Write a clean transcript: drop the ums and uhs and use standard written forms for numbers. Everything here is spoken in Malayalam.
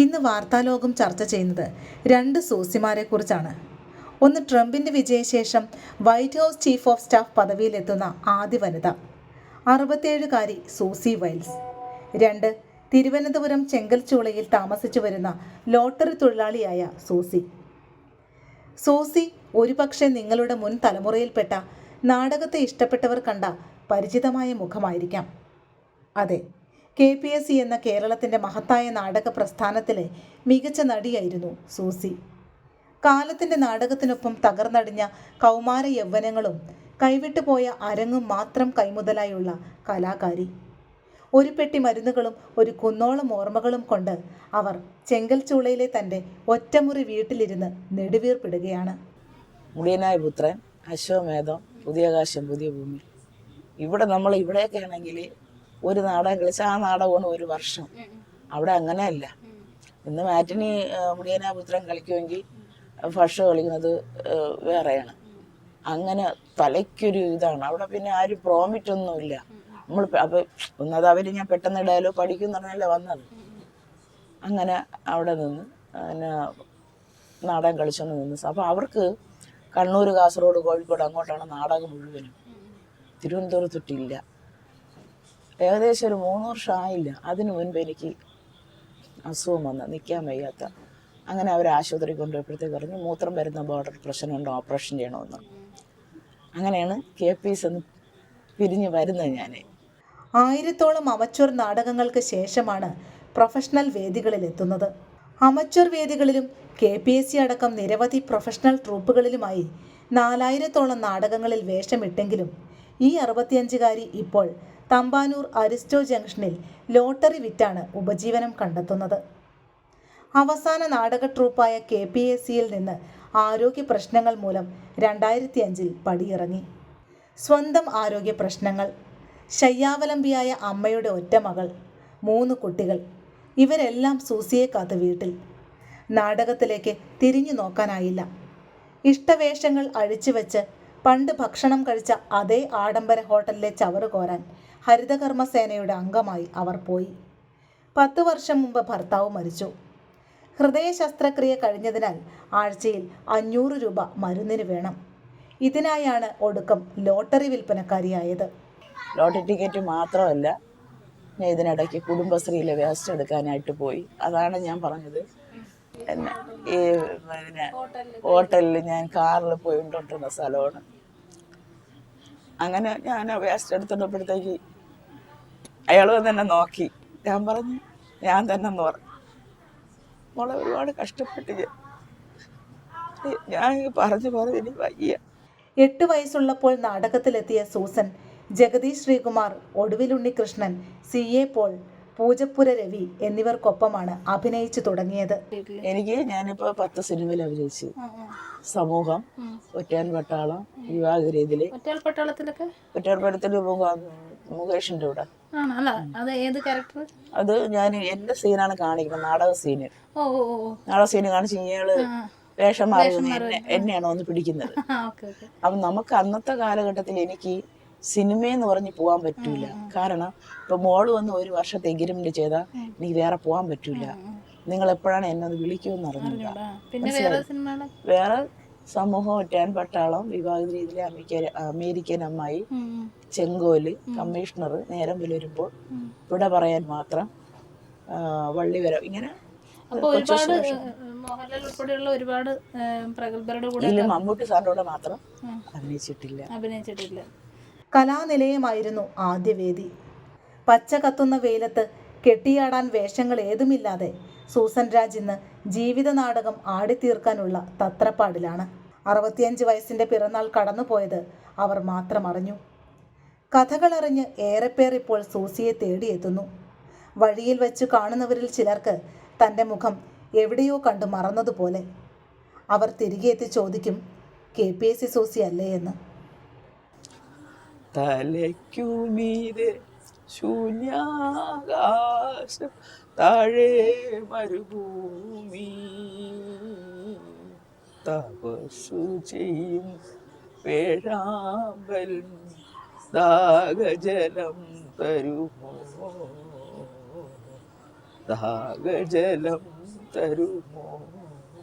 ഇന്ന് വാർത്താലോകം ചർച്ച ചെയ്യുന്നത് രണ്ട് സൂസിമാരെക്കുറിച്ചാണ്. ഒന്ന്, ട്രംപിൻ്റെ വിജയശേഷം white house chief of staff പദവിയിലെത്തുന്ന ആദ്യ വനിത 67കാരി സൂസി വൈൽസ്. രണ്ട്, തിരുവനന്തപുരം ചെങ്കൽച്ചൂളയിൽ താമസിച്ചു വരുന്ന ലോട്ടറി തൊഴിലാളിയായ സൂസി. സൂസി ഒരുപക്ഷെ നിങ്ങളുടെ മുൻ തലമുറയിൽപ്പെട്ട നാടകത്തെ ഇഷ്ടപ്പെട്ടവർ കണ്ട പരിചിതമായ മുഖമായിരിക്കാം. അതെ, KPSC എന്ന കേരളത്തിൻ്റെ മഹത്തായ നാടക പ്രസ്ഥാനത്തിലെ മികച്ച നടിയായിരുന്നു സൂസി. കാലത്തിൻ്റെ നാടകത്തിനൊപ്പം തകർന്നടിഞ്ഞ കൗമാര യൗവനങ്ങളും കൈവിട്ടുപോയ അരങ്ങും മാത്രം കൈമുതലായുള്ള കലാകാരി. ഒരു പെട്ടി മരുന്നുകളും ഒരു കുന്നോളം ഓർമ്മകളും കൊണ്ട് അവർ ചെങ്കൽച്ചൂളയിലെ തൻ്റെ ഒറ്റമുറി വീട്ടിലിരുന്ന് നെടുവീർപ്പിടുകയാണ്. മുടിയനായ പുത്രൻ, അശ്വമേധം, പുതിയാകാശം, പുതിയ ഭൂമി. ഇവിടെ നമ്മൾ ഇവിടെയൊക്കെ ആണെങ്കിൽ ഒരു നാടകം കളിച്ചാൽ ആ നാടകമാണ് ഒരു വർഷം. അവിടെ അങ്ങനെയല്ല. ഇന്ന് മാറ്റിനി മുടിയനായ പുത്രൻ കളിക്കുമെങ്കിൽ ഫഷ കളിക്കുന്നത് വേറെയാണ്. അങ്ങനെ തലയ്ക്കൊരു ഇതാണ് അവിടെ. പിന്നെ ആരും പ്രോമിറ്റൊന്നുമില്ല. നമ്മൾ അപ്പം ഒന്നത് അവർ ഞാൻ പെട്ടെന്ന് ഇടാലോ പഠിക്കും എന്ന് പറഞ്ഞല്ലേ വന്നത്. അങ്ങനെ അവിടെ നിന്ന് പിന്നെ നാടകം കളിച്ചോണ്ട് നിന്ന്. അപ്പോൾ അവർക്ക് കണ്ണൂർ, കാസർഗോഡ്, കോഴിക്കോട് അങ്ങോട്ടാണ് നാടകം മുഴുവനും. തിരുവനന്തപുരത്തൊട്ടില്ല. ഏകദേശം ഒരു 3 വർഷം ആയില്ല. അതിനു മുൻപ് എനിക്ക് അസുഖം വന്ന് നിൽക്കാൻ വയ്യാത്ത. അങ്ങനെ അവർ ആശുപത്രി കൊണ്ടുപോയപ്പോഴത്തേക്ക് പറഞ്ഞു മൂത്രം വരുന്ന ബോർഡർ പ്രശ്നമുണ്ടോ, ഓപ്പറേഷൻ ചെയ്യണമെന്ന്. അങ്ങനെയാണ് KPSC എന്ന് പിരിഞ്ഞ് വരുന്നത്. ഞാൻ 1000ഓളം അമച്വർ നാടകങ്ങൾക്ക് ശേഷമാണ് പ്രൊഫഷണൽ വേദികളിലെത്തുന്നത്. അമച്വർ വേദികളിലും KPSC അടക്കം നിരവധി പ്രൊഫഷണൽ ട്രൂപ്പുകളിലുമായി 4000ഓളം നാടകങ്ങളിൽ വേഷമിട്ടെങ്കിലും ഈ 65കാരി ഇപ്പോൾ തമ്പാനൂർ അരിസ്റ്റോ ജംഗ്ഷനിൽ ലോട്ടറി വിറ്റാണ് ഉപജീവനം കണ്ടെത്തുന്നത്. അവസാന നാടക ട്രൂപ്പായ KPSCയിൽ നിന്ന് ആരോഗ്യ പ്രശ്നങ്ങൾ മൂലം 2005 പടിയിറങ്ങി. സ്വന്തം ആരോഗ്യ പ്രശ്നങ്ങൾ, ശയ്യാവലംബിയായ അമ്മയുടെ ഒറ്റമകൾ, 3 കുട്ടികൾ, ഇവരെല്ലാം സൂസിയെ കാത്ത് വീട്ടിൽ. നാടകത്തിലേക്ക് തിരിഞ്ഞു നോക്കാനായില്ല. ഇഷ്ടവേഷങ്ങൾ അഴിച്ചുവെച്ച് പണ്ട് ഭക്ഷണം കഴിച്ച അതേ ആഡംബര ഹോട്ടലിലെ ചവറ് കോരാൻ ഹരിതകർമ്മസേനയുടെ അംഗമായി അവർ പോയി. 10 വർഷം മുമ്പ് ഭർത്താവ് മരിച്ചു. ഹൃദയ ശസ്ത്രക്രിയ കഴിഞ്ഞതിനാൽ ആഴ്ചയിൽ 500 രൂപ മരുന്നിന് വേണം. ഇതിനായാണ് ഒടുക്കം ലോട്ടറി വിൽപ്പനക്കാരിയായത്. ലോട്ടറി ടിക്കറ്റ് മാത്രമല്ല, ഞാൻ ഇതിനിടയ്ക്ക് കുടുംബശ്രീയിലെ വേസ്റ്റ് എടുക്കാനായിട്ട് പോയി. അതാണ് ഞാൻ പറഞ്ഞത്. എന്നെ ഈ പിന്നെ ഹോട്ടലിൽ ഞാൻ കാറിൽ പോയിക്കൊണ്ടിരുന്ന സ്ഥലമാണ്. അങ്ങനെ ഞാൻ വേസ്റ്റ് എടുത്തിട്ടപ്പോഴത്തേക്ക് അയാൾ തന്നെ നോക്കി. ഞാൻ പറഞ്ഞു ഞാൻ തന്നെ എന്ന് പറഞ്ഞു. മോളെ ഒരുപാട് കഷ്ടപ്പെട്ട് ഞാൻ പറഞ്ഞു ഇനി വയ്യ. 8 വയസ്സുള്ളപ്പോൾ നാടകത്തിലെത്തിയ സൂസൻ ജഗദീഷ് ശ്രീകുമാർ, ഒടുവിൽ ഉണ്ണികൃഷ്ണൻ, CA പോൾ, പൂജപ്പുര രവി എന്നിവർക്കൊപ്പമാണ് അഭിനയിച്ചു തുടങ്ങിയത്. ഞാനിപ്പോൾ 10 സിനിമയിൽ അഭിനയിച്ചു. സമൂഹം, ഒറ്റയാൻ പട്ടാളം, വിവാഹരീതിയില്. ഒറ്റയാൻപട്ടാളത്തിൽ മുകേഷിന്റെ കൂടെ. അത് ഞാൻ എന്റെ സീനാണ് കാണിക്കുന്നത്. നാടക സീന് കാണിച്ച് ഇയാള് വേഷം മാറി എന്നെയാണോ ഒന്ന് പിടിക്കുന്നത്. അപ്പം നമുക്ക് അന്നത്തെ കാലഘട്ടത്തിൽ എനിക്ക് സിനിമയെന്ന് പറഞ്ഞ് പോകാൻ പറ്റൂല. കാരണം ഇപ്പൊ മോള് വന്ന് 1 വർഷത്തെ എഗ്രിമെന്റ് ചെയ്താൽ എനിക്ക് വേറെ പോകാൻ പറ്റൂല. നിങ്ങൾ എപ്പോഴാണ് എന്നെ ഒന്ന് വിളിക്കുമെന്ന് അറിഞ്ഞില്ല. വേറെ സമൂഹം, ഒറ്റയാൻ പട്ടാളം, വിവാഹ രീതിയിലെ അമേരിക്കൻ അമ്മായി, ചെങ്കോല്, കമ്മീഷണർ, നേരം പുലരുമ്പോൾ, ഇവിടെ പറയാൻ മാത്രം, വള്ളിവരം, ഇങ്ങനെ മമ്മൂട്ടി സാറിനോട് മാത്രം അഭിനയിച്ചിട്ടില്ല. കലാനിലയമായിരുന്നു ആദ്യ വേദി. പച്ച കത്തുന്ന വെയിലത്ത് കെട്ടിയാടാൻ വേഷങ്ങൾ ഏതുമില്ലാതെ സൂസൻ രാജ് ഇന്ന് ജീവിത നാടകം ആടിത്തീർക്കാനുള്ള തത്രപ്പാടിലാണ്. 65 വയസ്സിൻ്റെ പിറന്നാൾ കടന്നുപോയത് അവർ മാത്രം അറിഞ്ഞു. കഥകളറിഞ്ഞ് ഏറെപ്പേർ ഇപ്പോൾ സൂസിയെ തേടിയെത്തുന്നു. വഴിയിൽ വെച്ച് കാണുന്നവരിൽ ചിലർക്ക് തൻ്റെ മുഖം എവിടെയോ കണ്ടു മറന്നതുപോലെ. അവർ തിരികെ എത്തി ചോദിക്കും, KPSC സൂസി അല്ലേ എന്ന്. തലയ്ക്കുമീതെ ശൂന്യാകാശം, താഴെ മരുഭൂമി, തപസ്സു ചെയ്യും വേഴാമ്പൽ, ദാഹജലം തരുമോ, ദാഹജലം തരുമോ